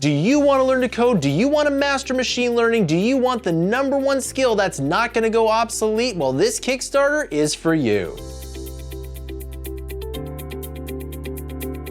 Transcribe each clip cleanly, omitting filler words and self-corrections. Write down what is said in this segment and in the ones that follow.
Do you want to learn to code? Do you want to master machine learning? Do you want the #1 skill that's not going to go obsolete? Well, this Kickstarter is for you.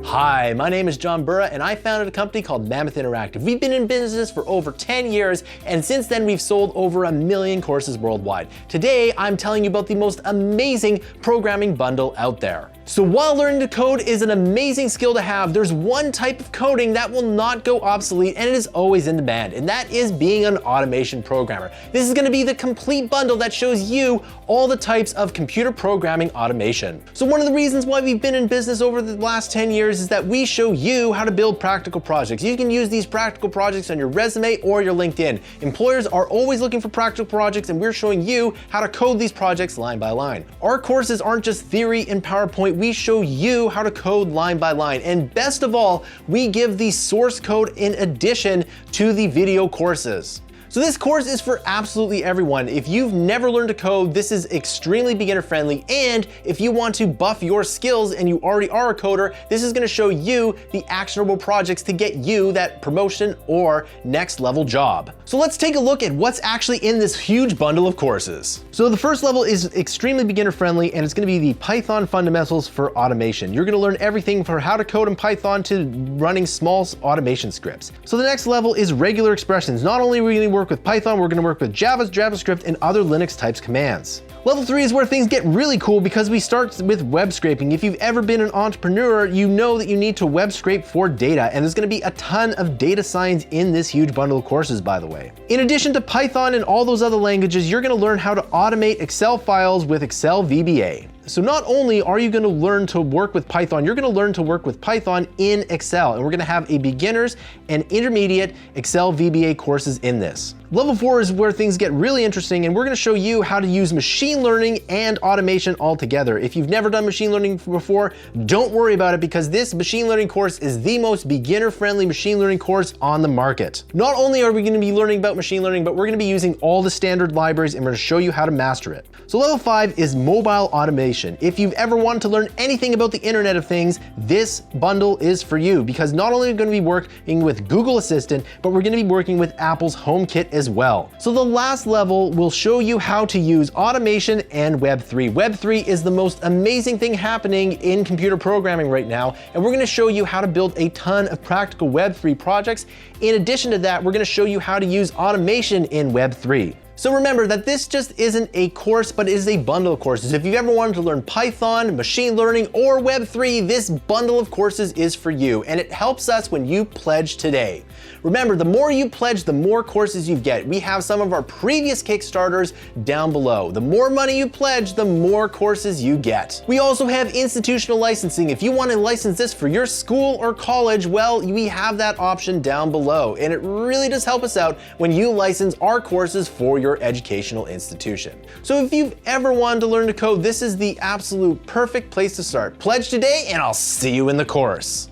Hi, my name is John Burra and I founded a company called Mammoth Interactive. We've been in business for over 10 years and since then we've sold over 1 million courses worldwide. Today, I'm telling you about the most amazing programming bundle out there. So while learning to code is an amazing skill to have, there's one type of coding that will not go obsolete and it is always in demand, and that is being an automation programmer. This is going to be the complete bundle that shows you all the types of computer programming automation. So one of the reasons why we've been in business over the last 10 years is that we show you how to build practical projects. You can use these practical projects on your resume or your LinkedIn. Employers are always looking for practical projects and we're showing you how to code these projects line by line. Our courses aren't just theory in PowerPoint, we show you how to code line by line. And best of all, we give the source code in addition to the video courses. So this course is for absolutely everyone. If you've never learned to code, this is extremely beginner friendly. And if you want to buff your skills and you already are a coder, this is gonna show you the actionable projects to get you that promotion or next level job. So let's take a look at what's actually in this huge bundle of courses. So the first level is extremely beginner friendly and it's gonna be the Python fundamentals for automation. You're gonna learn everything from how to code in Python to running small automation scripts. So the next level is regular expressions. Not only are we gonna work with Python, we're gonna work with Java, JavaScript, and other Linux types commands. Level 3 is where things get really cool because we start with web scraping. If you've ever been an entrepreneur, you know that you need to web scrape for data, and there's gonna be a ton of data science in this huge bundle of courses, by the way. In addition to Python and all those other languages, you're gonna learn how to automate Excel files with Excel VBA. So not only are you gonna learn to work with Python, you're gonna learn to work with Python in Excel, and we're gonna have a beginners and intermediate Excel VBA courses in this. Level 4 is where things get really interesting, and we're gonna show you how to use machine learning and automation all together. If you've never done machine learning before, don't worry about it because this machine learning course is the most beginner-friendly machine learning course on the market. Not only are we gonna be learning about machine learning, but we're gonna be using all the standard libraries and we're gonna show you how to master it. So level 5 is mobile automation. If you've ever wanted to learn anything about the Internet of Things, this bundle is for you because not only are we going to be working with Google Assistant, but we're going to be working with Apple's HomeKit as well. So the last level will show you how to use automation and Web3. Web3 is the most amazing thing happening in computer programming right now, and we're going to show you how to build a ton of practical Web3 projects. In addition to that, we're going to show you how to use automation in Web3. So remember that this just isn't a course, but it is a bundle of courses. If you've ever wanted to learn Python, machine learning, or Web3, this bundle of courses is for you, and it helps us when you pledge today. Remember, the more you pledge, the more courses you get. We have some of our previous Kickstarters down below. The more money you pledge, the more courses you get. We also have institutional licensing. If you want to license this for your school or college, well, we have that option down below, and it really does help us out when you license our courses for your educational institution. So if you've ever wanted to learn to code, this is the absolute perfect place to start. Pledge today and I'll see you in the course.